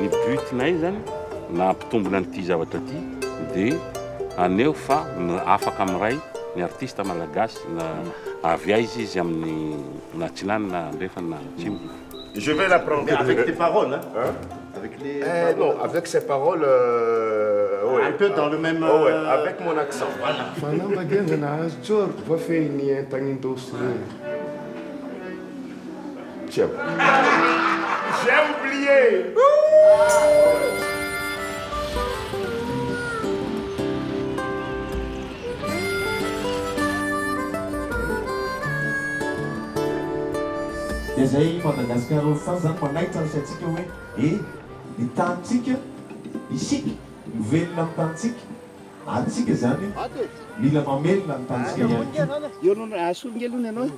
Ny butinay zany na ampitombona an'ity zavatra ty dia aneo fa afaka amiray ny artiste malagasy na avy aiza izy amin'ny natsinany na andrefana na atsimo. Je vais l'apprendre. Mais avec tes paroles, hein? Avec les paroles. Non, avec ses paroles, ouais. Un peu dans le même... ouais, avec mon accent. Voilà. Tiens. J'ai oublié. Izay Madagasikara ao fa zany manaitra ny satsika hoe ny tanitsika isika mivelona amin'ny tanitsika atsika zany mila mamelona ny tanitsika ihany Io non ha songelo ne noi.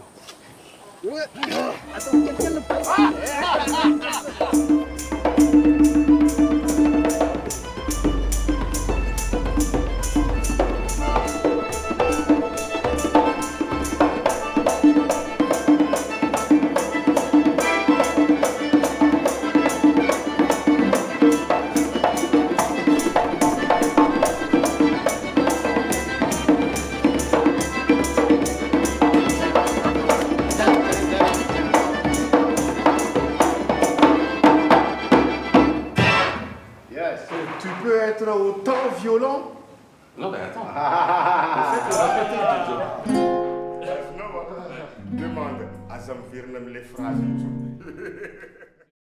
Tu peux être autant violent. Non, mais attends. Demande à Zamvirnam les phrases.